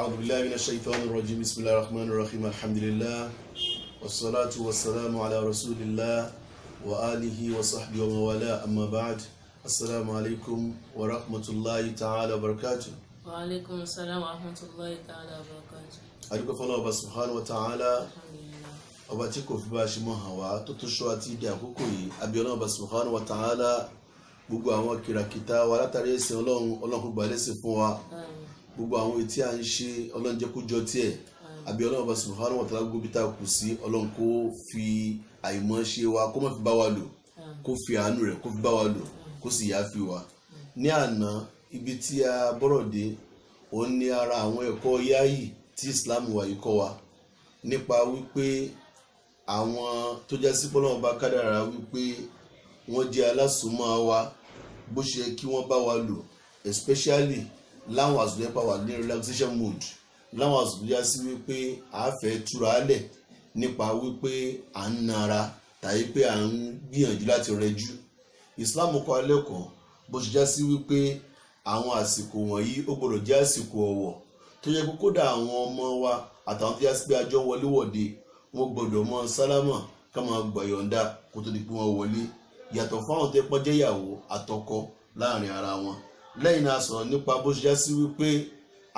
أعوذ بالله من الشيطان الرجيم بسم الله الرحمن الرحيم الحمد لله والصلاة والسلام على رسول الله وآله وصحبه ومن والاه أما بعد السلام عليكم ورحمة الله تعالى وبركاته. وعليكم السلام ورحمة الله تعالى وبركاته. adúpẹ́ fún Ọlọ́run subhanahu wa ta'ala Alhamdulillah. ọba tí kò fi bá ṣe mọ́ hàn wá tó tó ṣọ́ àti ìdí àkókò yìí àbí Ọlọ́run subhanahu wa ta'ala gbogbo àwọn kìràkìtà wa látàrí ẹ̀sìn Ọlọ́run kó gbà lẹ́sìn fún wa gbogbo àwọn ètí à ń ṣe Ọlọ́run jẹ́ kó jọ tiẹ̀ àbí Ọlọ́run subhanahu wa ta'ala gbogbo tá a kù sí Ọlọ́run kó fi àìmọ̀ ṣe wa kó má fi bá wa lò kó fi àánú rẹ̀ kó fi bá wa lò kó sì yá fi wa. ní àná ibi tí a bọ́rọ̀ dé òun ní ara àwọn ẹ̀kọ́ yáyì tí Islam wà yìí kọ́ wa nípa wípé àwọn tó já sí pọ́lọ́wọ́n bá kádàrá wípé wọ́n jẹ́ alásùnmọ́ wa bó ṣe kí wọ́n bá wa lò especially láwọn àsìkò yẹn pa wà ní relaxation mood láwọn àsìkò yá sí wípé a fẹ́ túra lẹ̀ nípa wípé à ń nara tàbí pé à ń gbìyànjú láti rẹjú. Islam kọ́ alẹ́ kan bó ṣe já sí wípé àwọn àsìkò wọ̀nyí ó gbọ́dọ̀ jẹ́ àsìkò ọ̀wọ̀ tó yẹ kó kódà àwọn ọmọ wa àtàwọn tó yá sí pé àjọ wọléwọ̀de wọn gbọ́dọ̀ mọ sálámà ká máa gbàyọ̀ǹda kó tó di pé wọ́n wọlé yàtọ̀ fún àwọn tó pọ́n jẹ́ ìyàwó àtọkọ láàrin ara wọn. lẹ́yìn náà sọ̀rọ̀ nípa bó ṣe já sí wípé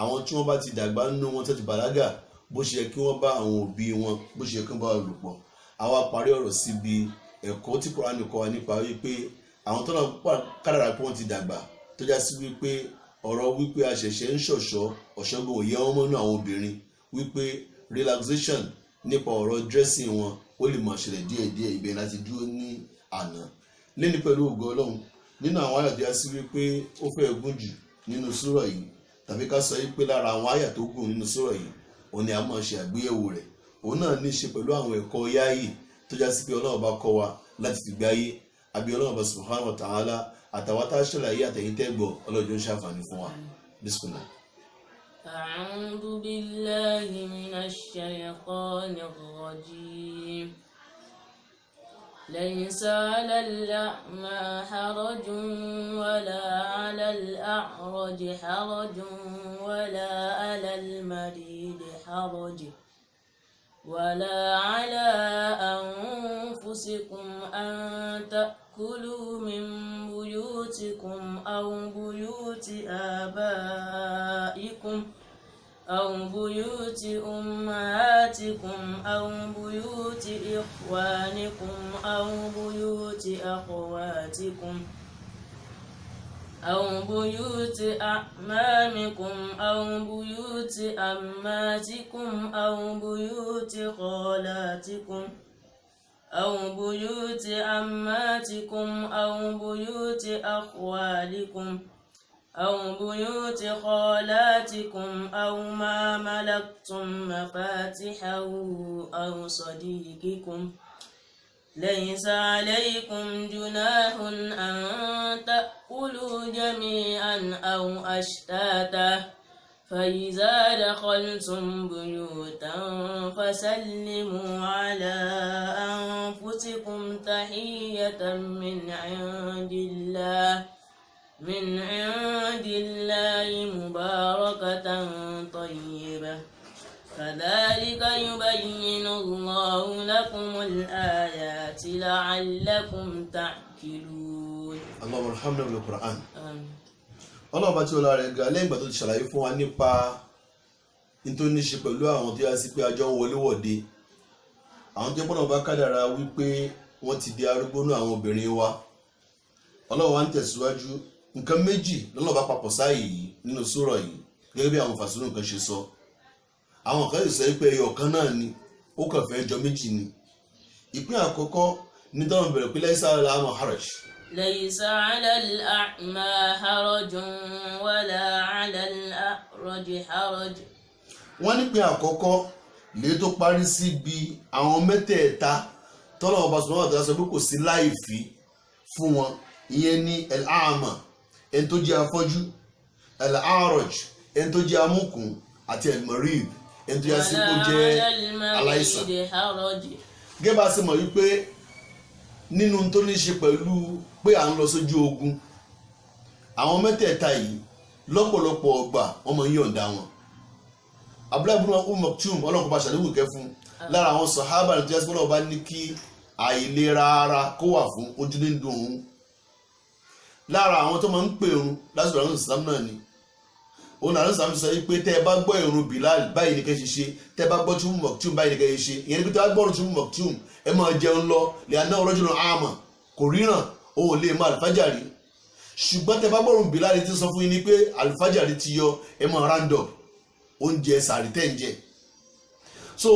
àwọn tí wọ́n bá ti dàgbà nínú wọn tó ti bàlágà bó ṣe yẹ kí wọ́n bá àwọn òbí wọn bó ṣe yẹ kí wọ́n bá wọn lò pọ̀. àwa parí ọ̀rọ̀ síbi ẹ̀kọ́ tí Kùránì kọ́ wa nípa wípé àwọn tó náà kádàrá pé wọ́n ti dàgbà tó já sí wípé ọ̀rọ̀ wípé àṣẹ̀ṣẹ̀ ń ṣọ̀ṣọ́ ọ̀ṣọ́gbọ̀n òye wọn mọ́nú àwọn obìnrin wípé relaxation nípa ọ̀rọ̀ dressing wọn ó lè mọ̀ ṣẹlẹ̀ díẹ̀díẹ̀ ibẹ̀ láti dúró ní àná. lẹ́ni pẹ̀lú ògo Ọlọ́run nínú àwọn àyà tó já sí wípé ó fẹ́ gùn jù nínú súrà yìí tàbí ká sọ wípé lára àwọn àyà tó gùn nínú súrà yìí òun ni a máa ṣe àgbéyẹ̀wò rẹ̀. òun náà ní í ṣe pẹ̀lú àwọn ẹ̀kọ́ yáàyè tó já sí pé Ọlọ́run bá kọ́ wa láti fi gbáyé àbí Ọlọ́run bá subhanahu wa ta'ala àtàwọn tá a ṣàlàyé àtẹ̀yìn tẹ́gbọ̀ ọlọ́jọ́ ń ṣàǹfààní fún wa. Bismillah. أعوذ بالله من الشيطان الرجيم. ليس على الأعمى حرج ولا على الأعرج حرج ولا على المريض حرج ولا على أنفسكم أن تأكلوا من بيوتكم أو بيوت آبائكم أو بيوت أمهاتكم أو بيوت إخوانكم أو بيوت أخواتكم أو بيوت أعمامكم أو بيوت أماتكم أو بيوت خالاتكم أو بيوت أماتكم أو بيوت أخوالكم أو بيوت خالاتكم أو ما ملكتم مفاتحه أو صديقكم. ليس عليكم جناح أن تأكلوا جميعا أو أشتاتا فإذا دخلتم بيوتا فسلموا على أنفسكم تحية من عند الله مباركة طيبة كذلك يبين الله لكم الآيات لعلكم تعقلون. اللهم ارحمنا بالقرآن. آمين. Ọlọ́run bá tí ó la rẹ̀ ga lẹ́yìn ìgbà tó ti ṣàlàyé fún wa nípa nítorí ní ṣe pẹ̀lú àwọn tó yá sí pé àjọ ń wọléwọ̀de àwọn tó gbọ́dọ̀ bá kádàrá wípé wọ́n ti di arúgbó náà àwọn obìnrin wa. Ọlọ́run wa ń tẹ̀síwájú nǹkan méjì lọ́lọ́ bá papọ̀ sáàyè yìí nínú sura yìí gẹ́gẹ́ bí àwọn fàṣínú nǹkan ṣe sọ. àwọn kan sì sọ pé ẹyọ kan náà ni ó kàn fẹ́ jọ méjì ni. ìpín àkọ́kọ́ ní tọ́lọ̀ bẹ̀rẹ̀ pé laysa ala al-a'ma haraj. ليس على الأعمى حرج ولا على الأعرج حرج. wọ́n ní pé àkọ́kọ́ lè tó parí síbi àwọn mẹ́tẹ̀ẹ̀ta tọ́lọ̀ ọba subhanahu wa ta'ala sọ pé kò sí láìfí fún wọn ìyẹn ní al-a'ma ẹni tó jẹ́ afọ́jú al-a'raj ẹni tó jẹ́ amúkùn àti al-marid ẹni tó jẹ́ sí kó jẹ́ aláìsàn. gẹ́gẹ́ bá a ṣe mọ̀ wípé nínú tó ní ṣe pẹ̀lú pé à ń lọ sójú ogun àwọn mẹ́tẹ̀ẹ̀ta yìí lọ́pọ̀lọpọ̀ ọgbà wọ́n máa ń yọ̀ǹda wọn Abdullahi ibn Umm Maktum ọlọ́run kó bá ṣàlékún ìkẹ́ fún lára àwọn sàhábà ní tí wọ́n náà bá ní kí àìlera ara kó wà fún ojú ní dùn òun lára àwọn tó máa ń pè òun lásìkò àwọn ìsìlámù náà ni òun náà lọ́sàn-án sọ pé tẹ́ ẹ bá gbọ́ ìrun Bilal báyìí ní kẹ́ ṣe ṣe tẹ́ ẹ bá gbọ́ tí Umm Maktum báyìí ní kẹ́ ṣe ṣe ìyẹn ní pé tẹ́ ẹ bá gbọ́ tí Umm Maktum ẹ máa jẹun lọ lè aná ọlọ́jọ́ náà àmà kò ríran òun lè máa àlùfájàrí ṣùgbọ́n tẹ́ ẹ bá gbọ́ ìrun Bilal ti sọ fún yín ní pé àlùfájàrí ti yọ ẹ máa round up oúnjẹ sàrí tẹ́ ń jẹ so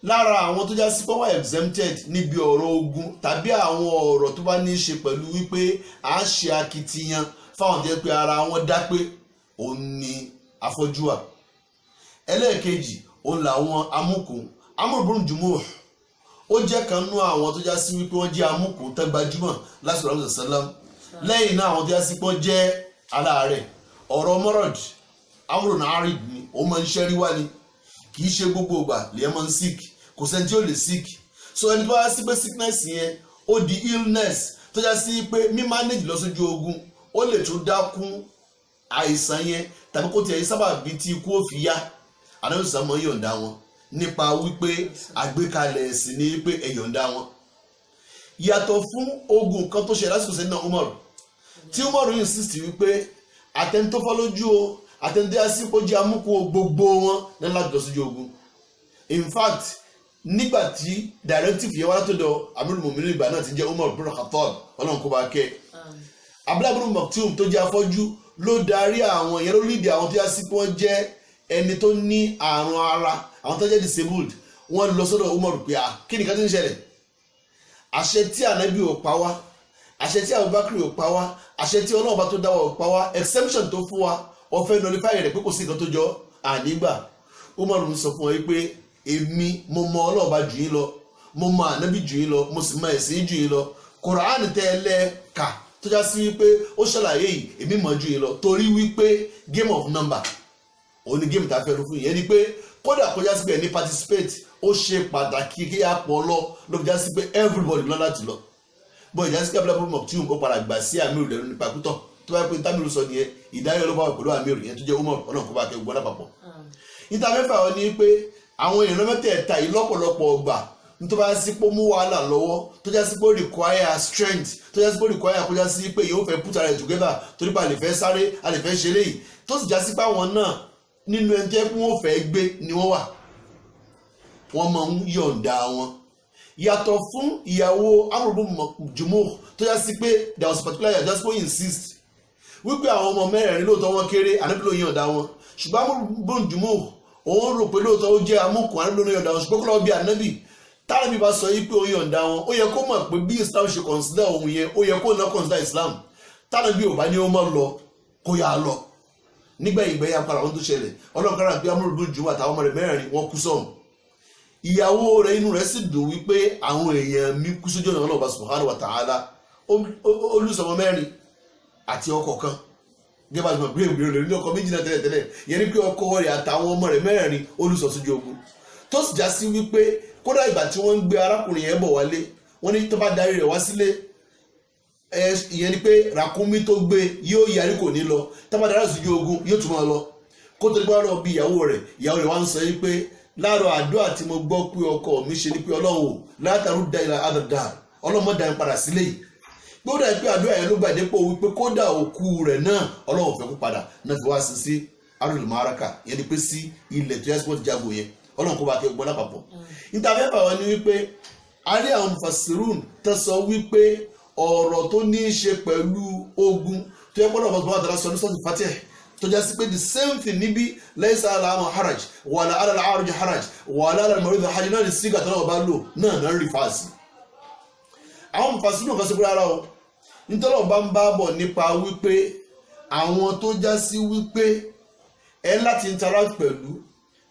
lára àwọn tó já sí pé wọ́n exempted níbi ọ̀rọ̀ ogun tàbí àwọn ọ̀rọ̀ tó bá ní í ṣe pẹ̀lú wípé à ń ṣe akitiyan fáwọn tó yẹ pé ara wọn dá pé òun ni afọ́jú wà ẹlẹ́ẹ̀kejì òun làwọn amúkùn amúrùbùrùn jùmọ̀ ó jẹ́ kan nú àwọn tó já sí wípé wọ́n jẹ́ amúkùn tó gbajúmọ̀ lásìkò àwọn sàlám lẹ́yìn náà àwọn tó já sí pé wọ́n jẹ́ aláàárẹ̀ ọ̀rọ̀ mọ́rọ̀d amúrùn àárín ni ó máa ń ṣẹ́rí wá ni kì í ṣe gbogbo ìgbà lèyẹn máa ń sick kò sẹ́ni tí ó lè sick so ẹni tó bá sí pé sickness yẹn ó di illness tó já sí pé mí manage lọ sójú ogun ó lè tún dákún àìsàn yẹn tàbí kó tiẹ̀ sábà bí tí ikú ó fi yá àdáwò sàmọ́ yọ̀ǹda wọn nípa wípé àgbékalẹ̀ ẹ̀sìn ní wípé ẹ̀yọ̀ǹda wọn yàtọ̀ fún ogun kan tó ṣe lásìkò sẹ́ni náà Umar tí Umar yìí insist wípé àtẹnitọ́fọ́ lójú o àtẹnudẹ́ àsìkò jẹ́ amúkú gbogbo wọn ní láti lọ sójú ogun in fact nígbà tí directive yẹn wá látọ̀dọ̀ Amirul Mu'minin ìgbà náà ti jẹ́ Umar ibn Khattab ọlọ́run kó bá kẹ́ Abdullahi ibn Maktum tó jẹ́ afọ́jú ló darí àwọn yẹn ló lead àwọn tó yá sí pé wọ́n jẹ́ ẹni tó ní àrùn ara àwọn tó jẹ́ disabled wọ́n lọ sọ́dọ̀ Umar pé kí ni ká tó ń ṣẹlẹ̀ àṣẹ tí ànábì ò pa wá àṣẹ tí Abubakar ò pa wá àṣẹ tí ọlọ́run bá tó dá wa ò pa wá exemption tó fún wa ọ̀fẹ́ nọlifáì rẹ̀ pé kò sí nǹkan tó jọ ànígbà Umar ń sọ fún ọ pé èmi mo mọ ọlọ́run bá jù yín lọ mo mọ ànábì jù yín lọ mo sì mọ ẹ̀sìn jù yín lọ Kùránì tẹ́lẹ̀ kà tó já sí wípé ó ṣàlàyé yìí èmi mọ̀ jù yín lọ torí wípé game of number òun ni game tá a fẹ́ lọ fún yẹn ni pé kódà kó já sí pé ẹni participate ó ṣe pàtàkì kí á pọ̀ lọ ló fi já sí pé everybody lọ láti lọ bọ́ ìjà sí pé Abdullahi ibn Maktum ó padà gbà sí àmì ìrùlẹ̀ nípa pítọ̀ tó bá pé tábìlì sọ nìyẹn ìdáyọ̀ ló bá wà pẹ̀lú àmì ìrùlẹ̀ tó jẹ́ Umar ọlọ́run kó bá kẹ́ gbogbo lápapọ̀ níta mẹ́fà wọn ni pé àwọn èèyàn mẹ́tẹ̀ẹ̀ta yìí lọ́pọ̀lọpọ̀ ọgbà tó bá sí pé mú wàhálà lọ́wọ́ tó já sí pé ó require strength tó já sí pé ó require kó já sí pé yóò fẹ́ put ara ẹ̀ together torí pé a lè fẹ́ sáré a lè fẹ́ ṣe léyìí tó sì já sí pé àwọn náà nínú ẹni tó yẹ kí wọ́n fẹ́ gbé ni wọ́n wà wọ́n máa ń yọ̀ǹda wọn yàtọ̀ fún ìyàwó amúrúbù jùmọ̀ tó já sí pé there was a particular year just go insist wípé àwọn ọmọ mẹ́rẹ̀ẹ̀rin lóòótọ́ wọn kéré ànábì ló yọ̀ǹda wọn ṣùgbọ́n amúrúbù jùmọ̀ òun rò pé lóòótọ́ ó jẹ́ amúkùn ànábì ló yọ̀ǹda wọn ṣùgbọ́n kó lọ́ọ́ bí ànábì táàbí bá sọ yìí pé ó yọ̀ǹda wọn ó yẹ kó mọ̀ pé bí Islam ṣe consider òun yẹn ó yẹ kó náà consider Islam táàbí ò bá ní ó mọ̀ lọ kó yà á lọ nígbà ìgbẹ́yà padà wọn tó ṣẹlẹ̀ ọlọ́run kára pé amúrúbù jùmọ̀ àtàwọn ọmọ rẹ̀ mẹ́rẹ̀ẹ̀rin wọn kú sọ̀hún ìyàwó rẹ̀ inú rẹ̀ sì dùn wípé àwọn èèyàn mi kú sójú ọ̀nà Ọlọ́run subhanahu wa ta'ala olùsọmọ mẹ́rin àti ọkọ kan gẹ́gẹ́ bá ti mọ̀ bí èbúrò rẹ̀ ní ọkọ méjì náà tẹ́lẹ̀tẹ́lẹ̀ yẹn ni pé ọkọ rẹ̀ àtàwọn ọmọ rẹ̀ mẹ́rin olùsọ sójú ogun tó sì já sí wípé kódà ìgbà tí wọ́n ń gbé arákùnrin yẹn bọ̀ wálé wọ́n ní tó bá darí rẹ̀ wá sílé ìyẹn ni pé ràkúnmí tó gbé yóò yarí kò ní lọ tó bá darí sójú ogun yóò tún máa lọ kó tó gbá lọ bí ìyàwó rẹ̀ wá ń sọ yìí pé láàárọ̀ àdúrà tí mo gbọ́ pé ọkọ mi ṣe ni pé ọlọ́run ò látàrú da ìlà àdàdà ọlọ́run mọ́ da ń padà sílé yìí gbọ́dọ̀ pé àdúrà yẹn ló gbà dépò wípé kódà òkú rẹ̀ náà ọlọ́run fẹ́ kó padà náà fi wá sí arúgbó maraka yẹn ni pé sí ilẹ̀ tó yẹ sí pé ó ti jago yẹn ọlọ́run kó bá kẹ́ gbọ́n lápapọ̀ níta fẹ́ fà wọ́n ni wípé a rí àwọn mufassirun tó sọ wípé ọ̀rọ̀ tó ní í ṣe pẹ̀lú ogun tó yẹ gbọ́dọ̀ bọ́ àdàlà sọ ní sọ́ọ̀tì Fatih tó já sí pé the same thing níbi laysa ala ama haraj wala ala al-arj haraj wala ala al-marid haraj náà ní sígà tó náà bá lò náà rí fàásì. àwọn mufassirun kan sọ pé rárá o nítorí ọba ń bá bọ̀ nípa wípé àwọn tó já sí wípé ẹ láti interact pẹ̀lú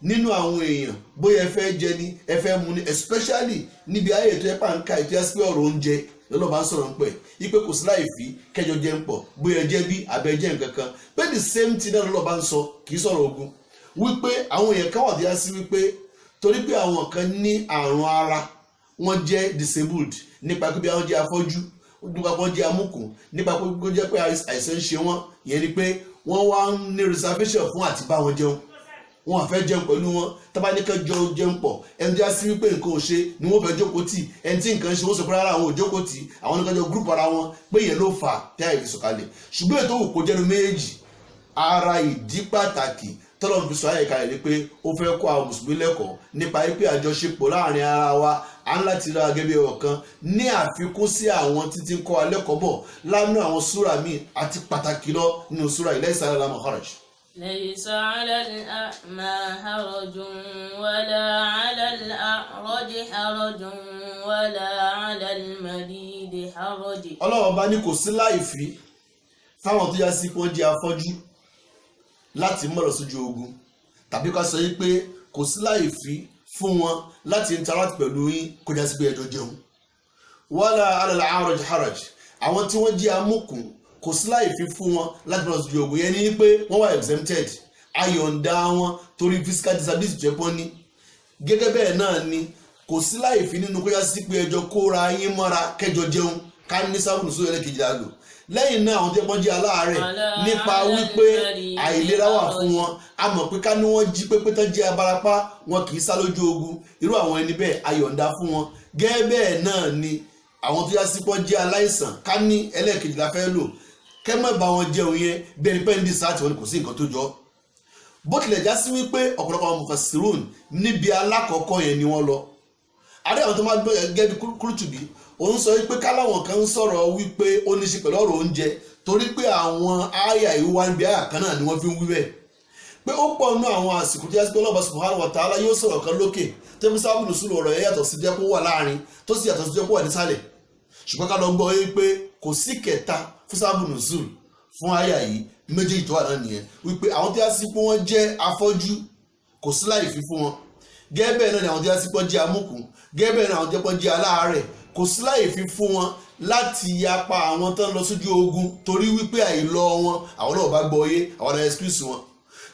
nínú àwọn èèyàn bóyá ẹ fẹ́ jẹ ni ẹ fẹ́ mu ni especially níbi ayé ètò ẹ̀pà ń ka ètò ẹ̀sìn pé ọ̀rọ̀ oúnjẹ lọ́lọ́ba ń sọ̀rọ̀ ń pẹ̀ ipe kò sí láì fi kẹjọ jẹ́ ń pọ̀ bóyá jẹ́ bí abẹ́ jẹ́ nǹkan kan pé the same thing náà lọ́lọ́ba ń sọ kì í sọ̀rọ̀ ogun wípé àwọn èèyàn kan wà tó yá sí wípé torí pé àwọn kan ní àrùn ara wọ́n jẹ́ disabled nípa pé bí àwọn jẹ́ afọ́jú nípa pé wọ́n jẹ́ amúkùn nípa pé ó jẹ́ pé àìsàn ń ṣe wọ́n ìyẹn ni pé wọ́n wá ń ní reservation fún àti bá wọn jẹun wọn àfẹ́ jẹun pẹ̀lú wọn tábà ní ká jọ jẹun pọ̀ ẹni tí a sí wípé nǹkan ò ṣe ni wọ́n fẹ́ jókòó tì ẹni tí nǹkan ṣe wọ́n sọ pé rárá àwọn ò jókòó tì àwọn nìkan jọ gúrùpù ara wọn pé ìyẹn ló fà tí àyè fi sọ̀kalẹ̀ ṣùgbọ́n ètò òkò jẹnu méjì ara ìdí pàtàkì tọ́lọ́run fi sọ ayé kalẹ̀ ni pé ó fẹ́ kó àwọn mùsùlùmí lẹ́kọ̀ọ́ nípa pé àjọṣepọ̀ láàrin ara wa à ń láti ra gẹ́gẹ́ bí ọ̀kan ní àfikún sí àwọn títí ń kọ́ alẹ́kọ̀ọ́ bọ̀ lánàá àwọn súrà míì àti pàtàkì lọ nínú súrà laysa alal a'ma haraj. ليس على الأعمى حرج ولا على الأعرج حرج ولا على المريض حرج. Ọlọ́run bá ní kò sí láìfí fáwọn tó yá sí pé wọ́n jẹ́ afọ́jú láti mọ̀ lọ sójú ogun tàbí ká sọ pé kò sí láìfí fún wọn láti interact pẹ̀lú yín kó já sí pé ẹjọ́ jẹun. wala ala al-a'raj haraj àwọn tí wọ́n jẹ́ amúkùn kò sí láìfí fún wọn láti mọ̀ lọ sójú ogun yẹn ní pé wọ́n wà exempted ayọ̀ǹda wọn torí physical disability tó ẹ̀pọ́n ní. gẹ́gẹ́ bẹ́ẹ̀ náà ni kò sí láìfí nínú kó já sí pé ẹjọ́ kóra yín mọ́ra kẹjọ jẹun ká ní sábùnù sóyè lẹ́kejì àlò lẹ́yìn náà àwọn tí wọ́n jẹ́ aláàárẹ̀ nípa wípé àìlera wà fún wọn a mọ̀ pé ká ní wọ́n jí pépé tán jẹ́ abarapá wọn kì í sá lójú ogun irú àwọn ẹni bẹ́ẹ̀ ayọ̀ǹda fún wọn gẹ́gẹ́ bẹ́ẹ̀ náà ni àwọn tó yá sí pọ́n jẹ́ aláìsàn ká ní ẹlẹ́ẹ̀kejì la fẹ́ lò kẹ́mọ́ bá wọn jẹun yẹn bẹ́ẹ̀ ni pẹ́ńdì sáà tí wọ́n kò sí nǹkan tó jọ bó tilẹ̀ já sí wípé ọ̀pọ̀lọpọ̀ àwọn mufassirun níbi alákọ̀ọ́kọ́ yẹn ni wọ́n lọ adé àwọn tó máa gbọ́ gẹ́gẹ́ Qurtubi òun sọ wípé káláwọn kan ń sọ̀rọ̀ wípé ó ní ṣe pẹ̀lú ọ̀rọ̀ oúnjẹ torí pé àwọn àyà ìwà níbi àyà kan náà ni wọ́n fi ń wí bẹ́ẹ̀ pé ó pọ̀ nínú àwọn àsìkò tí Allah subhanahu wa ta'ala yóò sọ̀rọ̀ kan lókè tẹ́bí sábà nùsùn ọ̀rọ̀ ẹ̀ yàtọ̀ sí jẹ́ kó wà láàrin tó sì yàtọ̀ sí jẹ́ kó wà nísàlẹ̀ ṣùgbọ́n ká lọ gbọ́ wípé kò sí kẹta fún sábà nùsùn fún àyà yìí méjèèjì tó wà náà nìyẹn wípé àwọn tí a sì pé wọ́n jẹ́ afọ́jú kò sí láì fi fún wọn gẹ́gẹ́ bẹ́ẹ̀ náà ni àwọn tí a sì pé wọ́n jẹ́ amúkùn gẹ́gẹ́ bẹ́ẹ̀ náà àwọn tí wọ́n jẹ́ aláàárẹ̀ kò sí láì fi fún wọn láti yapa àwọn tó ń lọ sójú ogun torí wípé àìlọ wọn àwọn náà bá gbọ́ yé àwọn náà excuse wọn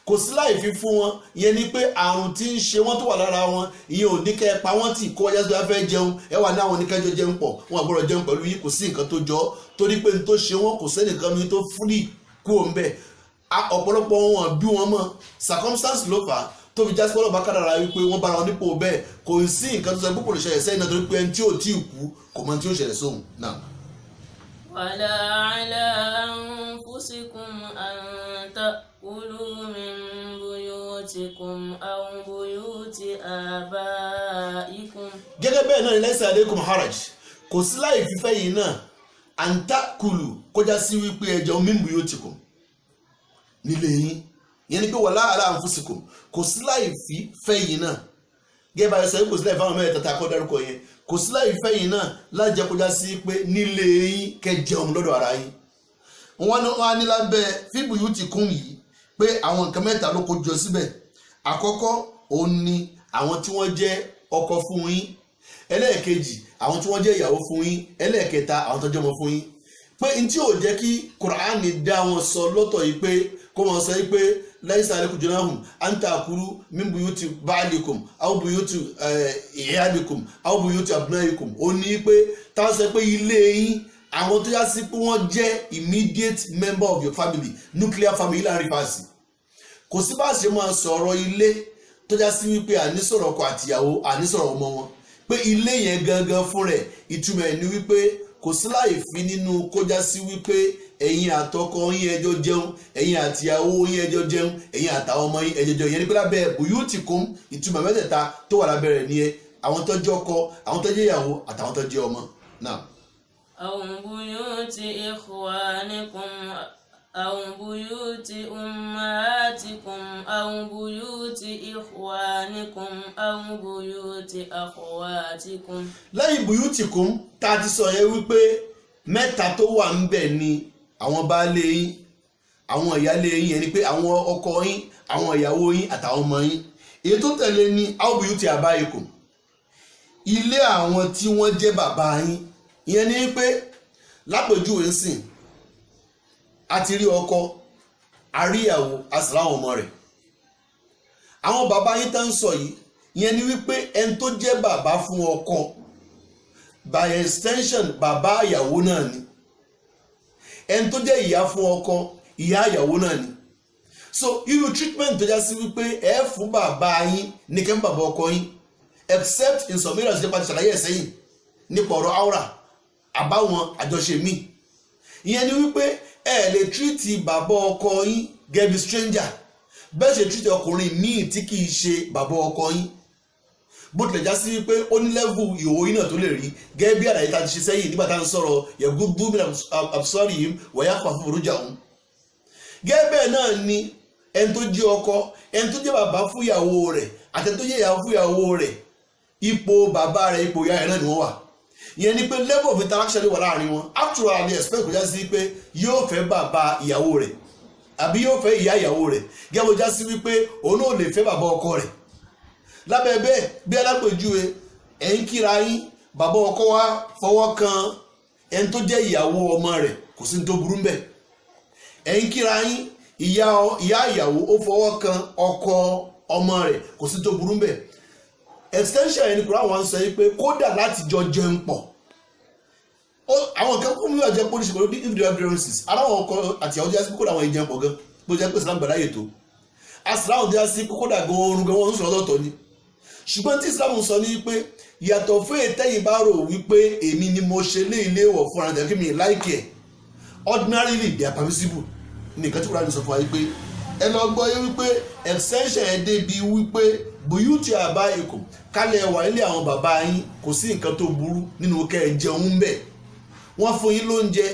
kò sí láì fi fún wọn ìyẹn ni pé àrùn tí ń ṣe wọ́n tó wà lára wọn ìyẹn ò ní kẹ́ ẹ pa wọ́n tì kó wáyé tó bá fẹ́ jẹun ẹ wà ní àwọn oníkẹ́jọ jẹun pọ̀ wọn àgbọ̀rọ̀ jẹun pẹ̀lú yín kò sí nǹkan tó jọ torí pé ní tó ṣe wọn kò sẹ́nìkan ní tó fúlì kúrò ń bẹ̀ ọ̀pọ̀lọpọ̀ wọn bí wọn mọ̀ circumstance ló fà á tó fi jásí pọ́lọ́ba kádàrá wípé wọ́n bára wọn nípò bẹ́ẹ̀ kò sí nǹkan tó sọ pé kò lè ṣẹlẹ̀ sẹ́yìn náà torí pé ẹni tí ò tí ì kú kò mọ tí ó ṣẹlẹ̀ sóhun náà. ولا على أنفسكم أن تأكلوا من بيوتكم أو بيوت آبائكم. gẹ́gẹ́ bẹ́ẹ̀ náà ni laysa alaykum haraj kò sí láì fífẹ́ yìí náà an ta'kulu kọjá sí wípé ẹ jẹun min buyutikum nílé yín yẹn ni pé wala ala anfusikum kò sí láì fífẹ́ yìí náà gẹ́gẹ́ bá yẹ sọ kò sí láì fáwọn mẹ́rin tata kọ́ dárúkọ yẹn kò sí láì fẹ́ yìí náà lájẹ kọjá sí pé nílé yín kẹ́ jẹun lọ́dọ̀ ara yín wọ́n á ní lábẹ́ fi buyutikum yìí pé àwọn nǹkan mẹ́ta ló kó jọ síbẹ̀ àkọ́kọ́ òun ni àwọn tí wọ́n jẹ́ ọkọ fún yín ẹlẹ́ẹ̀kejì àwọn tí wọ́n jẹ́ ìyàwó fún yín ẹlẹ́ẹ̀kẹta àwọn tó jẹ́ ọmọ fún yín pé n tí ò jẹ́ kí Kùránì dá wọn sọ lọ́tọ̀ yìí pé kó wọn sọ yìí pé laysa alaykum junahun an ta'kulu min buyuti ba'likum aw buyuti iyalikum aw buyuti abnaikum ó ní pé táwọn sọ pé ilé yín àwọn tó yá sí pé wọ́n jẹ́ immediate member of your family nuclear family láàrin fàásì kò sí bá ṣe máa sọ̀rọ̀ ilé tó já sí wípé ànísọ̀rọ̀ ọkọ àtìyàwó ànísọ̀rọ̀ ọmọ wọn pé ilé yẹn gangan fún rẹ̀ ìtumọ̀ ẹ̀ ni wípé kò sí láì fi nínú kó já sí wípé ẹ̀yin àtọkọ yín ẹjọ́ jẹun ẹ̀yin àtìyàwó yín ẹjọ́ jẹun ẹ̀yin àtàwọn ọmọ yín ẹjọ́ jẹun yẹn ní pé lábẹ́ buyutikum ìtumọ̀ mẹ́tẹ̀ẹ̀ta tó wà lábẹ́ rẹ̀ nìyẹn àwọn tó jẹ́ ọkọ àwọn tó jẹ́ ìyàwó àtàwọn tó jẹ́ ọmọ náà. أو بيوت إخوانكم أو بيوت أمهاتكم أو بيوت إخوانكم أو بيوت أخواتكم. lẹ́yìn buyutikum tá a ti sọ yẹn wípé mẹ́ta tó wà ń bẹ̀ ni àwọn baálé yín àwọn ìyálé yín yẹn ni pé àwọn ọkọ yín àwọn ìyàwó yín àtàwọn ọmọ yín èyí tó tẹ̀lé ni aw buyuti abaikum ilé àwọn tí wọ́n jẹ́ bàbá yín ìyẹn ni pé lápèjúwe ń sìn a ti rí ọkọ àríyàwó àsìláwọn ọmọ rẹ̀ àwọn bàbá yín tá ń sọ yìí ìyẹn ni wípé ẹni tó jẹ́ bàbá fún ọkọ by extension bàbá ìyàwó náà ni ẹni tó jẹ́ ìyá fún ọkọ ìyá ìyàwó náà ni so irú treatment tó já sí wípé ẹ fún bàbá yín ní kẹ́ ń bàbá ọkọ yín except in some areas nípa ti ṣàlàyé ẹ̀sẹ̀ yìí nípa ọ̀rọ̀ aura àbáwọn àjọṣe míì ìyẹn ni wípé ẹ lè treat bàbá ọkọ yín gẹ́gẹ́ bí stranger bẹ́ẹ̀ ṣe treat ọkùnrin míì tí kìí ṣe bàbá ọkọ yín bó tilẹ̀ já sí wípé ó ní level ìhòòhò yín náà tó lè rí gẹ́gẹ́ bí àlàyé tá a ti ṣe sẹ́yìn nígbà tá a ń sọ̀rọ̀ yaghuddu min absarihim wa yakhfafu furujahum. gẹ́gẹ́ bẹ́ẹ̀ náà ni ẹni tó jẹ́ ọkọ ẹni tó jẹ́ bàbá fúyàwó rẹ̀ àtẹni tó jẹ́ ìyá fúyàwó rẹ̀ ipò bàbá rẹ̀ ipò ìyá rẹ̀ náà ni wọ́n wà. ìyẹn ni pé level of interaction wà láàrin wọn after all ni expect kò já sí pé yóò fẹ́ bàbá ìyàwó rẹ̀ àbí yóò fẹ́ ìyá ìyàwó rẹ̀ gẹ́gẹ́ bó já sí wípé òun náà lè fẹ́ bàbá ọkọ rẹ̀ lábẹ́ bẹ́ẹ̀ bí alápèjúwe ẹ̀ ń kíra yín bàbá ọkọ wa fọwọ́ kan ẹni tó jẹ́ ìyàwó ọmọ rẹ̀ kò sí ní tó burú mbẹ̀ ẹ̀ ń kíra yín ìyá ìyàwó ó fọwọ́ kan ọkọ ọmọ rẹ̀ kò sí ní tó burú mbẹ̀ extension ẹni kúrò àwọn sọ yìí pé kódà láti jọ jẹun pọ̀ àwọn kan fún mi wà jẹ́ pólíṣì pẹ̀lú individual differences aláwọ̀ ọkọ àti àwọn jẹ́ sí kódà àwọn ìjẹun pọ̀ gan bó jẹ́ pé Islam gbàdá yètò asìláwọ̀ jẹ́ sí kódà gan oorun gan wọn ń sọ̀rọ̀ lọ́tọ̀ ni ṣùgbọ́n tí Islam sọ ní pé yàtọ̀ fún ètẹ́yìn bá rò wípé èmi ni mo ṣe lé ilé ìwọ̀ fún ara tẹ̀kí mi láìkẹ̀ ordinarily they are permissible nìkan tí kúrò ní sọ fún wa wípé ẹ lọ gbọ́ yé wípé extension ẹ̀ débi wípé bùyútì àbá ikù kálẹ̀ wà nílé àwọn bàbá yín kò sí nǹkan tó burú nínú kẹ́ ẹ jẹun bẹ́ẹ̀ wọ́n fún yín lóúnjẹ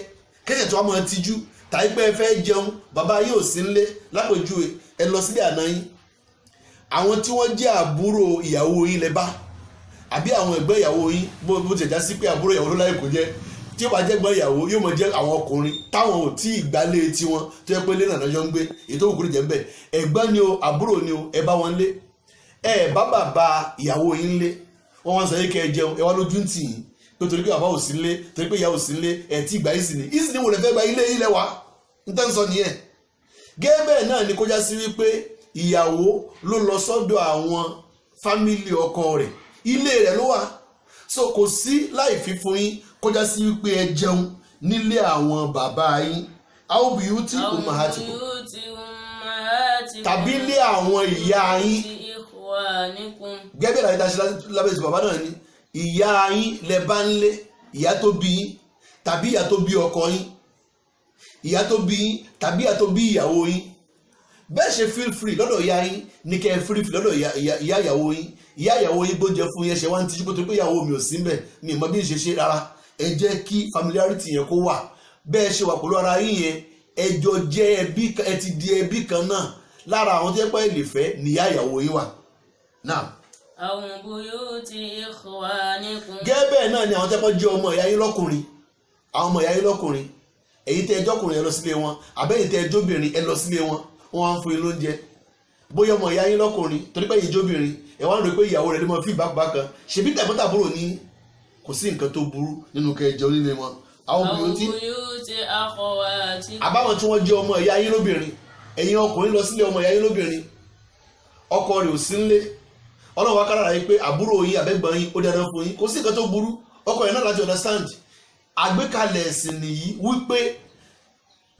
kẹ́sẹ̀ tó wá máa tijú tàbí pé ẹ fẹ́ jẹun bàbá yín ò sí nílé lápèjúwe ẹ lọ sílé àná yín àwọn tí wọ́n jẹ́ àbúrò ìyàwó yín lẹ bá àbí àwọn ẹ̀gbọ́n ìyàwó yín bó ti já sí pé àbúrò ìyàwó ló láì kò jẹ́ tí ó bá jẹ́ gbọ́n ìyàwó yóò mọ̀ jẹ́ àwọn ọkùnrin táwọn ò tí ì gbálé tiwọn tó yẹ pé lé nàná jọ ń gbé èyí tó kúrò jẹ́ ń bẹ̀ ẹ̀gbọ́n ni o àbúrò ni o ẹ bá wọn lé ẹ bá bàbá ìyàwó yín lé wọ́n wá ń sọ yìí kẹ́ ẹ jẹun ẹ wá lójú ń tì yín pé torí pé bàbá ò sí lé torí pé ìyá ò sí lé ẹ tí ìgbà ìsìn ní ìsìn ní wò lè fẹ́ gba ilé ilẹ̀ wa ń tẹ́ ń sọ nìyẹn gẹ́gẹ́ bẹ́ẹ̀ náà ni kó já sí wípé ìyàwó ló lọ sọ́dọ̀ àwọn fámìlì ọkọ rẹ̀ ilé rẹ̀ ló wà so kò sí láì fi fún yín kó já sí wípé ẹ jẹun nílé àwọn bàbá yín àwọn buyuti ummahatikum tàbí ilé àwọn ìyá yín gẹ́gẹ́ bí ìlànà ìdáṣẹ́ lábẹ́sí bàbá náà ni ìyá yín lẹ bá ń lé ìyá tó bí yín tàbí ìyá tó bí ọkọ yín ìyá tó bí yín tàbí ìyá tó bí ìyàwó yín bẹ́ẹ̀ ṣe feel free lọ́dọ̀ ìyá yín ní kẹ́ ẹ free lọ́dọ̀ ìyá ìyàwó yín ìyá ìyàwó yín gbóúnjẹ fún yẹn ṣe wá ń tijú pé ìyàwó mi ò sí mbẹ̀ mi ì mọ bí n ṣe ṣe rárá ẹ jẹ́ kí familiarity yẹn kó wà bẹ́ẹ̀ ṣe wà pẹ̀lú ara yín yẹn ẹjọ́ jẹ́ ẹbí ẹ ti di ẹbí kan náà lára àwọn tó yẹ pé lè fẹ́ níyá ìyàwó yín wà náà. àwọn buyuti ikhwanikum. gẹ́gẹ́ bẹ́ẹ̀ náà ni àwọn tẹ́kọ̀ jẹ́ ọmọ ìyá yín lọ́kùnrin àwọn ọmọ ìyá yín lọ́kùnrin èyí tẹ́ ẹjọ́ ọkùnrin ẹ lọ sílé wọn àbẹ́yìn tẹ́ ẹjọ́ obìnrin ẹ lọ sílé wọn wọ́n wá ń fún yín lóúnjẹ bóyá ọmọ ìyá yín lọ́kùnrin torí pé yín jóbìnrin ẹ wá ń rò pé ìyàwó rẹ̀ ló mọ fí ìbákùbá kan ṣebí tẹ̀gbọ́ntàbúrò ní kò sí nǹkan tó burú nínú kẹjọ nílé wọn. àwọn buyuti akhawatikum. àbáwọn tí wọ́n jẹ́ ọmọ ìyá yín lóbìnrin ẹ̀yin ọkùnrin lọ sílé ọmọ ìyá yín lóbìnrin ọkọ rẹ̀ ò sí nílé ọlọ́run wá kára yín pé àbúrò yín àbẹ́gbọ́n yín ó dandan fún yín kò sí nǹkan tó burú ọkọ yẹn náà láti understand àgbékalẹ̀ ẹ̀sìn nìyí wípé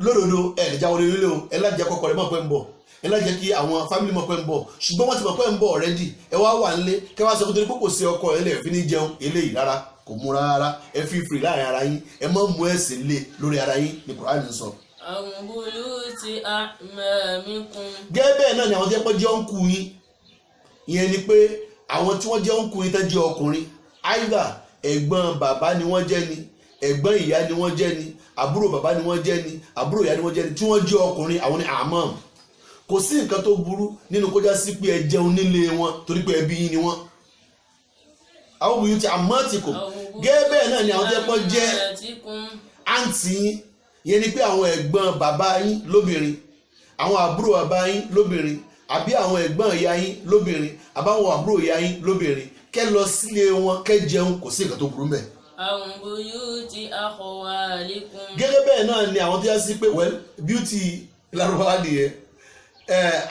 lódodo ẹ̀ lè jáwọ́ lórí o ẹ̀ láti jẹ́ kọ́kọ́ rẹ̀ mọ̀ pé ń bọ̀ ẹ̀ láti jẹ́ kí àwọn family mọ̀ pé ń bọ̀ ṣùgbọ́n wọ́n ti mọ̀ pé ń bọ̀ already ẹ wá wà nílé kẹ́ wá sọ pé torí pé kò sí ọkọ ẹ̀ lè fi ní jẹun eléyìí rárá kò mú rárá ẹ fi free láàrin ara yín ẹ má mú ẹ̀sìn lé lórí ara yín ní Kùránì sọ. àwọn buyuti a'mamikum. gẹ́gẹ́ bẹ́ẹ̀ náà ni àwọn tí wọ́n jẹ́ ọ̀nkù yín ìyẹn ni pé àwọn tí wọ́n jẹ́ ọ̀nkù yín tó jẹ́ ọkùnrin either ẹ̀gbọ́n bàbá ni wọ́n jẹ́ ni ẹ̀gbọ́n ìyá ni wọ́n jẹ́ ni àbúrò bàbá ni wọ́n jẹ́ ni àbúrò ìyá ni wọ́n jẹ́ ni tí wọ́n jẹ́ ọkùnrin àwọn ni àmọ́ kò sí nǹkan tó burú nínú kó já sí pé ẹ jẹun nílé wọn torí pé ẹbí yín ni wọ́n. àwọn buyuti ummahatikum gẹ́gẹ́ bẹ́ẹ̀ náà ni àwọn tẹ́pọ̀ jẹ́ àǹtí yín ìyẹn ni pé àwọn ẹ̀gbọ́n bàbá yín lóbìnrin àwọn àbúrò bàbá yín lóbìnrin àbí àwọn ẹ̀gbọ́n ìyá yín lóbìnrin àbáwọn àbúrò ìyá yín lóbìnrin kẹ́ lọ sílé wọn kẹ́ jẹun kò sí nǹkan tó burú mẹ́. àwọn buyuti akhwalikum. gẹ́gẹ́ bẹ́ẹ̀ náà ni àwọn tó yá sí pé well beauty Lárúbáwá nìyẹn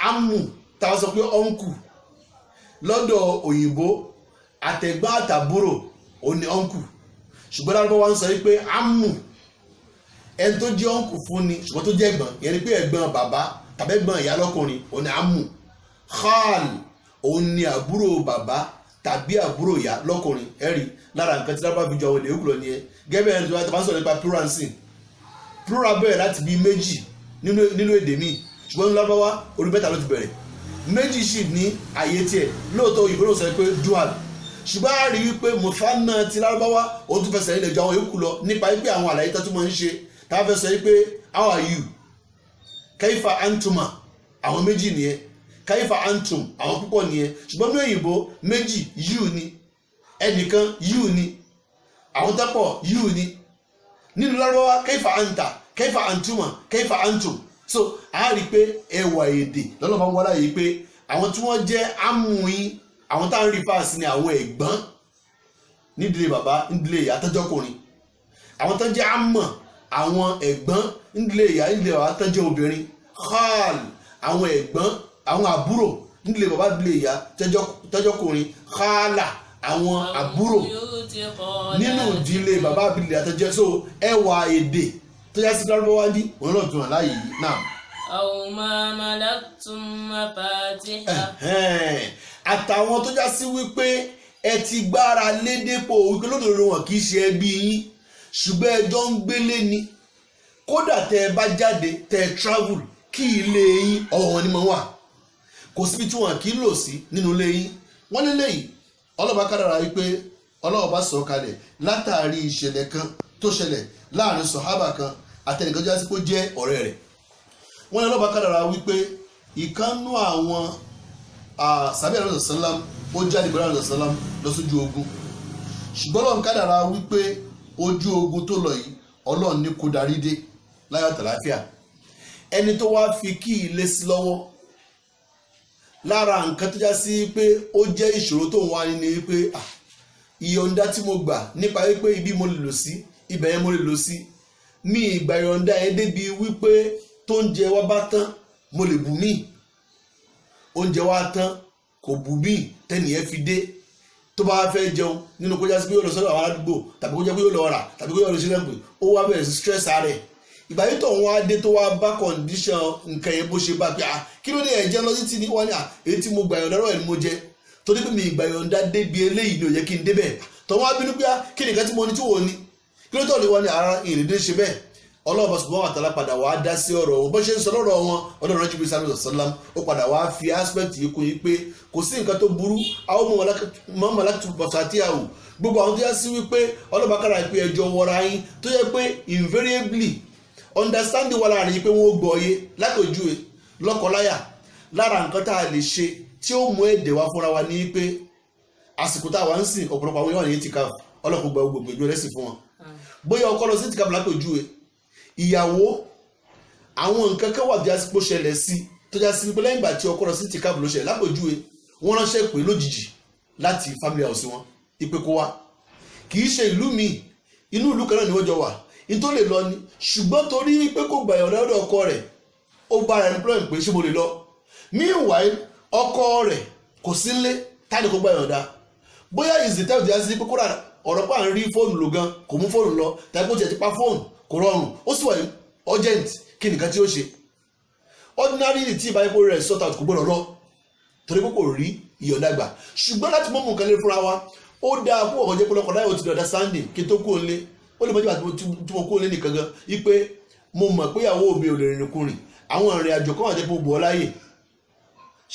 amú táwọn sọ pé ọ̀nkù lọ́dọ̀ òyìnbó àtẹ̀gbọ́n àtàbúrò òní ọ̀nkù ṣùgbọ́n Lárúbáwá ń sọ pé amú ẹni tó jẹ́ ọ̀nkù fún ni ṣùgbọ́n tó jẹ́ ẹ̀gbọ́n yẹn ni pé ẹ̀gbọ́n bàbá tàbẹ́gbọ́n ìyá lọ́kùnrin òun ni amú khal òun ni àbúrò bàbá tàbí àbúrò ìyá lọ́kùnrin ẹ̀rí lára nǹkan tí lábàá fi jọ àwọn ènìyàn kúrò nìyẹn gẹ́gẹ́ ẹni tó bá sọ̀rọ̀ nípa plural sin plural bẹ̀rẹ̀ láti bí méjì nínú èdè míì ṣùgbọ́n ní lábáwá orí mẹ́ta ló ti bẹ̀rẹ̀ méjì sì ní àyè tiẹ̀ lóòótọ́ òyìnbó ló sọ pé dual ṣùgbọ́n a rí wípé mùsànà ti lábáwá òun tún fẹsẹ̀ ilẹ̀ jọ àwọn yòókù lọ nípa wípé àwọn àlàyé tó tún máa ń ṣe tá a fẹ́ sọ wípé how are you kaifa antuma àwọn méjì nìyẹn kaifa antum àwọn púpọ̀ nìyẹn ṣùgbọ́n ní òyìnbó méjì you ni ẹnìkan you ni àwọn tẹ́pọ̀ you ni nínú lárúbáwá kaifa anta kaifa antuma kaifa antum so a rí pé ẹwà èdè lọ́nà bá ń wọ́n láyé pé àwọn tí wọ́n jẹ́ amúyín àwọn táwọn rí fáàsì ni àwọn ẹ̀gbọ́n nídìílé bàbá nídìílé ìyá tọ́jọ́kùnrin àwọn tó jẹ́ àmọ̀ àwọn ẹ̀gbọ́n nídìílé ìyá nídìílé bàbá tó jẹ́ obìnrin khal àwọn ẹ̀gbọ́n àwọn àbúrò nídìílé bàbá nídìílé ìyá tọ́jọ́kùnrin khala àwọn àbúrò nínú ìdílé bàbá nídìílé àtọ́jẹ́ so ẹwà èdè tó yá sí lárúbáwá ní òun náà tún hàn láàyè yìí náà. aw ma malaktum mafatiha. àtàwọn tó já sí wípé ẹ ti gbára lé dépò wípé lódodo wọn kì í ṣe ẹbí yín ṣùgbọ́n ẹjọ́ ń gbélé ni kódà tẹ ẹ bá jáde tẹ ẹ travel kí ilé yín ọwọ́ wọn ni mo wà kò síbi tí wọn kì í lò sí nínú ilé yín wọ́n nílé yìí ọlọ́ba kádàrá wípé ọlọ́ba sọ kalẹ̀ látàrí ìṣẹ̀lẹ̀ kan tó ṣẹlẹ̀ láàrin sọ̀hábà kan àtẹnìkan jẹ́ sí pé ó jẹ́ ọ̀rẹ́ rẹ̀ wọ́n ní ọlọ́ba kádàrá wípé ìkánú àwọn sàbí àrùn sàlám ó jáde pẹ̀lú àrùn sàlám lọ sójú ogun ṣùgbọ́n ọlọ́run kádàrá wípé ojú ogun tó lọ yìí ọlọ́run ní kó darí dé láyọ̀ tàlàáfíà ẹni tó wá fi kí ilé sí lọ́wọ́ lára nǹkan tó já sí pé ó jẹ́ ìṣòro tó ń wá ní wípé ìyọ̀ǹda tí mo gbà nípa wípé ibi mo lè lò sí ibẹ̀ yẹn mo lè lò sí mi ìgbà ìyọ̀ǹda yẹn débi wípé tó ń jẹ wá bá tán mo lè bù mí oúnjẹ wá tán kò bù mí tẹ́nìyẹn fi dé tó bá fẹ́ jẹun nínú kó já sí pé yóò lọ sọ́dọ̀ àwọn àdúgbò tàbí kó jẹ́ pé yóò lọ rà tàbí kó yóò lọ sílẹ̀ pé ó wá bẹ̀rẹ̀ sí stress rẹ̀ ìgbà yìí tó wọn á dé tó wá bá condition nǹkan yẹn bó ṣe bá pé kí ló dé ẹ̀jẹ̀ lọ sí ti ní wọ́n ní èyí tí mo gbà yọ̀ǹda lọ́wọ́ ẹ̀ ni mo jẹ torí pé mi ìgbà yọ̀ǹda débi eléyìí ni ò yẹ kí n débẹ̀ tọ́wọ́n á bínú pé kí nìkan tí mo ní tí wò ní kí ló tọ̀ lé wọn ní ara ìrìndé ṣe bẹ́ẹ̀ ọlọ́ọ̀bá subhanahu wa ta'ala padà wá dá sí ọ̀rọ̀ wọn bó ṣe ń sọ lọ́rọ̀ wọn ọlọ́run ránjú bí sálẹ̀ sọ́lám ó padà wá fi aspect yìí kún yìí pé kò sí nǹkan tó burú àwọn ọmọ mọ̀láàtú bọ̀tà àti àwò gbogbo àwọn tó yá sí wípé ọlọ́ọ̀bá kára pé ẹjọ́ wọra yín tó yẹ pé invariably understanding wà láàrin yìí pé wọ́n gbọ́ yé látòjúwe lọ́kọláyà lára nǹkan tá a lè ṣe tí ó mú èdè wá fúnra wa ní pé àsìkò tá a wà ń sìn ọ̀pọ̀lọpọ̀ àwọn yóò ní itikaf ọlọ́kùn gba gbogbo ìjọ rẹ̀ sì fún wọn bóyá ọkọ lọ sí itikaf látòjúwe ìyàwó àwọn nǹkan kan wà bí àsìkò ṣẹlẹ̀ sí tó já sí pé lẹ́yìn ìgbà tí ọkọ lọ sí itikaf ló ṣẹlẹ̀ látòjúwe wọ́n ránṣẹ́ pé lójijì láti family house wọn ìpè kó wá kì í ṣe ìlú míì inú ìlú kan náà ni wọ́n jọ wà ní tó lè lọ ni ṣùgbọ́n torí wípé kò gbà yọ̀ǹda lọ́dọ̀ ọkọ rẹ̀ ó bá rẹ̀ employment pé ṣé mo lè lọ meanwhile ọkọ rẹ̀ kò sí nílé táni kò gbà yọ̀ǹda bóyá is the time to say pé kódà ọ̀rọ̀ pa à ń rí fóònù lò gan kò mú fóònù lọ tàbí kó tiẹ̀ ti pa fóònù kò rọrùn ó sì wà urgent kí nìkan tí ó ṣe ordinary tí ìbáyé kó rẹ̀ sort out kò gbọ́dọ̀ lọ torí pé kò rí ìyọ̀ǹda gbà ṣùgbọ́n láti mọ́ mú nǹkan lé fúnra wa ó dáa kó ọ̀kọ̀ jẹ́ pé lọ́kọ̀ láyé ó ti dọ̀dá sunday kí n tó kú òǹlé ó lè mọ́jú àti tí mo kú òǹlé nìkan gan wípé mo mọ̀ pé ìyàwó mi ò lè rìnrìn kùnrin àwọn ìrìn àjò kan wà jẹ́ pé ó bọ̀ ọ́ láyè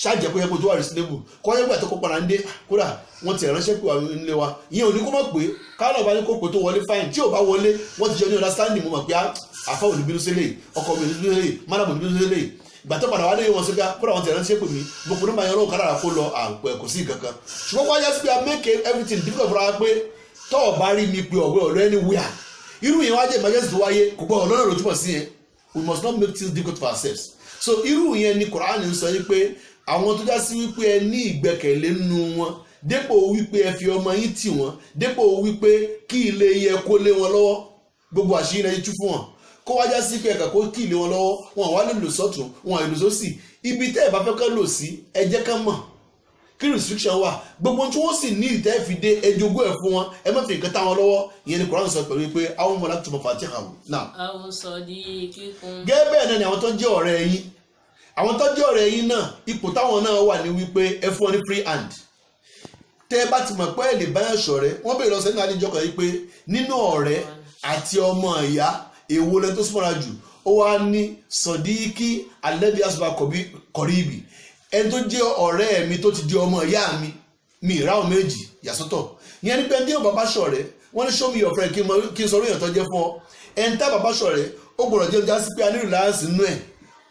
ṣáàjẹ́ pé yẹ kó tó wà reasonable kọ́ yẹ gbà tó kó padà ń dé kódà wọ́n ti ránṣẹ́ pé wà nílé wa ìyẹn ò ní kó mọ̀ pé káàlọ́ bá ní kó pé tó wọlé fine tí ò bá wọlé wọ́n ti jọ ní understanding mo mọ̀ pé àfa ò ní bínú sílẹ̀ ọkọ mi ò ní bínú sílẹ̀ mádàmù ò ní bínú sílẹ̀ ìgbà tó padà wá lé wọn sókè kódà wọ́n ti ránṣẹ́ pé mi mo kò ní máa yan ọlọ́run kára kó lọ àpẹ kò sí nǹkankan ṣùgbọ́n wọ́n yá sí pé I make everything difficult fúnra wa pé tọ́ ọ̀ bá rí mi pé ọ̀gbẹ́ ọ̀rẹ́ anywhere irú yẹn wá jẹ́ emergency tó wáyé kò gbọ́ ọ̀lọ́run ló túmọ̀ sí yẹn we must not make things difficult for ourselves so irú yẹn ni Quran ń sọ yìí pé àwọn tó já sí wípé ẹ ní ìgbẹ́kẹ̀lé nínú wọn dépò wípé ẹ fi ọmọ yín tì wọ́n dépò wípé kí ilé yẹn kó lé wọn lọ́wọ́ gbogbo àṣírí náà yìí tú fún wọn kó wájá sí pé ẹ̀ka kó kí ilé wọn lọ́wọ́ wọn wá lè lò sọ́tún wọn àìlò sósì ibi tẹ́ ẹ̀ bá fẹ́ kọ́ lò sí ẹ jẹ́ ká mọ̀ kí restriction wà gbogbo tí wọ́n sì ní ìtẹ́ fi dé ẹjọ́gbó ẹ̀ fún wọn ẹ má fi nǹkan táwọn lọ́wọ́ ìyẹn ni Quran sọ pẹ̀lú pé àwọn ọmọ láti túnbọ̀ fàtí àwọn náà. àwọn sọ̀dí kíkún. gẹ́gẹ́ bẹ́ẹ̀ náà ni àwọn tó ń jẹ́ ọ̀rẹ́ yín àwọn tó jẹ́ ọ̀rẹ́ yín náà ipò táwọn náà wà ní wípé ẹ fún ọ ní free hand tẹ́ ẹ bá ti mọ̀ pé ẹ lè báyọ̀ ṣọ̀rẹ́ wọ́n bèèrè lọ́sẹ̀ nínú àdéjọ́ kan yìí pé nínú ọ̀rẹ́ àti ọmọ ìyá èwo lẹ tó súnmọ́ra jù ó wá ní sọ̀díkì alẹ́bí àṣùbà kọ̀ríbì ẹni tó jẹ́ ọ̀rẹ́ mi tó ti di ọmọ ìyá mi ìráhùn méjì yàsọ́tọ̀ ìyẹn ní pé ẹni tí yóò bàbá ṣọ̀rẹ́ wọ́n ní show me your friend kí n sọ oríyàn tó jẹ́ fún ọ ẹni tá bàbá ṣọ̀rẹ́ ó gbọ́dọ̀ jẹun já sí pé a ní rìláàsì nínú ẹ̀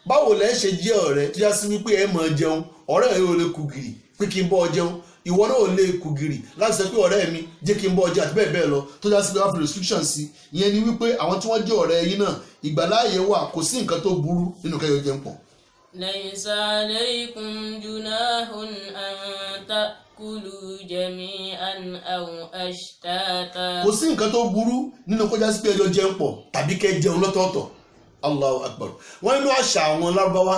báwo lẹ́ ṣe jẹ́ ọ̀rẹ́ tó já sí wípé ẹ mọ̀ jẹun ọ̀rẹ́ ẹ̀ ò lè kù gìrì pé kí n bọ́ jẹun ìwọ náà ò lè kù gìrì láti sọ pé ọ̀rẹ́ mi jẹ́ kí n bọ́ jẹun àti bẹ́ẹ̀ bẹ́ẹ̀ lọ tó já sí pé wọ́n fi restriction sí ìyẹn ni wípé àwọn tí wọ́n jẹ́ ọ̀rẹ́ yín náà ìgbàláàyè wà kò sí nǹkan tó burú nínú kẹ́yọ̀ jẹun pọ̀. Laysa alaykum junahun an ta'kulu jami'an aw ashtata. Kò sí nǹkan tó burú nínú kó já sí pé ẹjọ́ jẹun pọ̀ tàbí kẹ́ jẹun lọ́tọ̀ọ̀tọ̀. Allahu akbar. Wọ́n nínú àṣà àwọn Lárúbáwá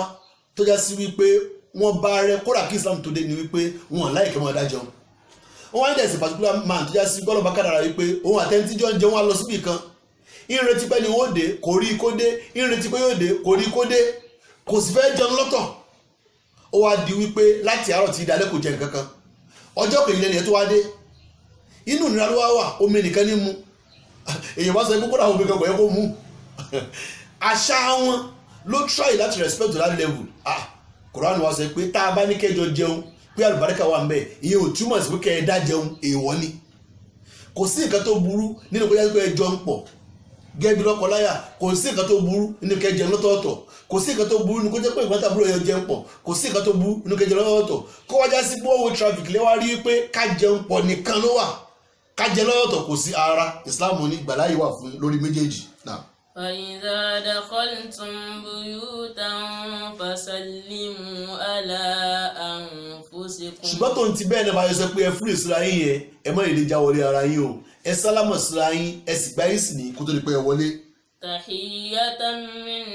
tó já sí wípé wọ́n bá rẹ kódà kí Islam tó dé ni wípé wọ́n láìkẹ́ wọn dá jẹun. Wọ́n wá ní ẹ̀sìn particular man tó já sí gbọ́dọ̀ bá kádàrà wípé òun àtẹ́ntíjọ́ ń jẹun wá lọ síbì kan. Ìrètí pé ni wọ́n dé kò rí kó dé, ìrètí pé yóò dé kò rí kó dé, kò sì fẹ́ jẹun lọ́tọ̀. Ó wá di wípé láti àárọ̀ tí ìdálẹ́ kò jẹ nǹkan kan. Ọjọ́ kejì lẹ́ni ẹ̀ tó wá dé. Inú ìnira ló wá wà, omi nìkan ní mu. Èèyàn bá sọ pé kódà omi kan kò yẹ kó mu. Àṣà wọn ló try láti respect to that level. Quran wá sọ pé tá a bá ní kẹjọ jẹun pé àlùbáríkà wà ń bẹ ìyẹn ò túmọ̀ sí pé kẹ́ ẹ dá jẹun èèwọ̀ ni. Kò sí nǹkan tó burú nínú pé ẹjọ́ ń pọ̀ gẹ́gẹ́ bí lọ́kọláya, kò sí nǹkan tó burú nínú kẹ́ jẹun lọ́tọ̀ọ̀tọ̀, kò sí nǹkan tó burú nínú kó jẹ́ pé ìgbọ́ntà àbúrò yẹn jẹun pọ̀, kò sí nǹkan tó burú nínú kẹ́ jẹun lọ́tọ̀ọ̀tọ̀. Kó wájá sí pé owó traffic lé wá rí pé ká jẹun pọ̀ nìkan ló wà, ká jẹ lọ́tọ̀ọ̀tọ̀ kò sí ara. Islam ní ìgbàláyè wà fún lórí méjèèjì náà. فإذا دخلتم بيوتا فسلموا على أنفسكم. ṣùgbọ́n tó ń ti bẹ́ẹ̀ náà bá yẹ sọ pé ẹ fúri síra yín yẹn ẹ má lè já wọlé ara yín o, ẹ sálámọ̀ síra yín ẹ sì gbá yín sì ní kó tó di pé ẹ wọlé. Tahiyatan min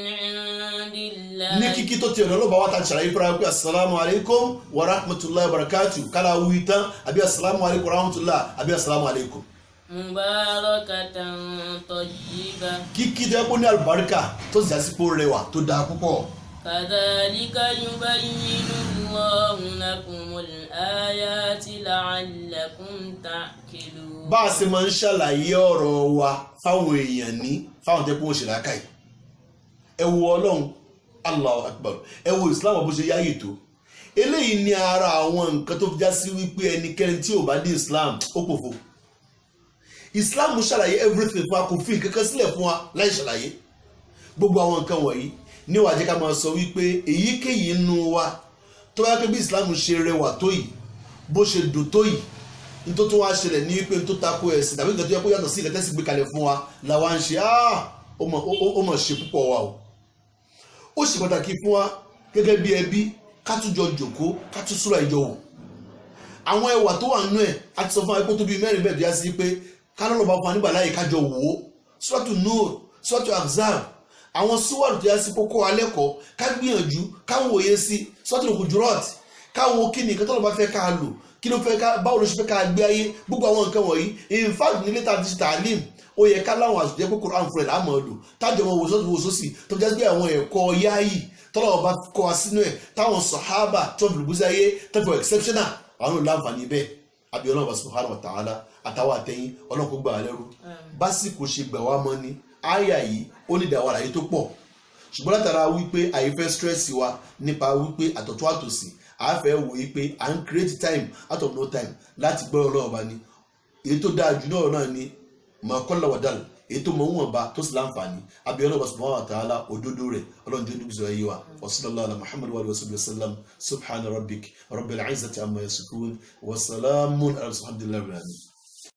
indillah. ní kíkí tó ti ọ̀dọ́ ló bá wá ta ṣàlàyé fúnra pé asalaamu alaykum wa rahmatulahi wa barakatu kálá wuyi tán àbí asalaamu alaykum wa rahmatulahi àbí asalaamu alaykum. Mubarakatan tayyiba. kíkí tó yẹ kó ní àlùbáríkà tó sì jásí pé ó rẹwà tó dáa púpọ̀. Kadhalika yubayyinu Allahu lakumul ayati la'allakum ta'qilun. bá a ṣe máa ń ṣàlàyé ọ̀rọ̀ wa fáwọn èèyàn ní fáwọn tẹ́ pé wọ́n ṣe làákàyè. ẹ wo Ọlọ́run, Allahu akbar, ẹ wo Islam bó ṣe yáyè tó. eléyìí ní ara àwọn nǹkan tó fi já sí wípé ẹnikẹ́ni tí ò bá dé Islam ó pòfo. Islam ṣàlàyé everything fún wa, kò fi kankan sílẹ̀ fún wa láì ṣàlàyé gbogbo àwọn nǹkan wọ̀nyí. ní wàá jẹ́ ká máa sọ wípé èyíkéyìí nínú wa tó bá yẹ pé bí Islam ṣe rẹwà tó yìí, bó ṣe dùn tó yìí, nítorí tó wá ṣẹlẹ̀ ní wípé tó tako ẹ̀sìn tàbí nǹkan tó yẹ kó yàtọ̀ sí ìkẹtẹ́sì gbé kalẹ̀ fún wa làwa ń ṣe ó mọ̀ ṣe púpọ̀ wa o. ó ṣe pàtàkì fún wa gẹ́gẹ́ bí ẹbí ká tún jọ jòkó ká tún súra ìjọ wò. àwọn ẹwà tó wà nínú ẹ̀ a ti sọ fún wa pé tó bí mẹ́rin bẹ́ẹ̀ bí a sí pé kálọ́lọ́ bá fún wa nígbà láyè kájọ wò ó. Suratu Nur, Suratu Ahzab, àwọn súwárù tó yá sí kókó alẹ́kọ̀ọ́ ká gbìyànjú káwọn òye sí Suratul Hujurat, káwọn kí ni nǹkan tó lọ́ bá fẹ́ ká lò, kí ló fẹ́ ká, báwo ló ṣe fẹ́ ká gbé ayé, gbogbo àwọn nǹkan wọ̀nyí. In fact ní later digital alim ó yẹ ká láwọn àṣùjẹ́ pé Quran fúnra ẹ̀ láàmú ọdún tájọ wọn wò sósì tó jẹ́ pé àwọn ẹ̀kọ́ yáàyì tọ́lọ́wọ́ bá kọ́ wa sínú ẹ̀ táwọn sàhábà tó fi lùgbùsí ayé tó fi exceptional àwọn olùlànfààní bẹ́ẹ̀. àbí Ọlọ́run subhanahu wa ta'ala àtàwọn àtẹ̀yìn Ọlọ́run kó gbà wá lẹ́rú. básìkò ṣe gbà wá mọ́ ni àyà yìí ó ní ìdáwọ́ àlàyé tó pọ̀, ṣùgbọ́n látara wípé àyífẹ́ stress wa nípa wípé àtọ̀tún àtòsí àáfẹ́ wò wípé à ń create time out of no time láti gbọ́ Ọlọ́run bá ní. èyí tó dáa jù náà ní mọ̀ọ́kọ́lá wàdàlù, èyí tó mọ̀ ń wọ̀nba tó sì láǹfààní. àbí Ọlọ́run subhanahu wa ta'ala òdodo rẹ̀ Ọlọ́run tó dúdú sọ̀rọ̀ yìí wa. wa sallallahu ala Muhammad wa alihi wa sallam. Subhana rabbik rabbil izzati amma yasifun wa salamun ala al-hamdulillahi rabbil alamin.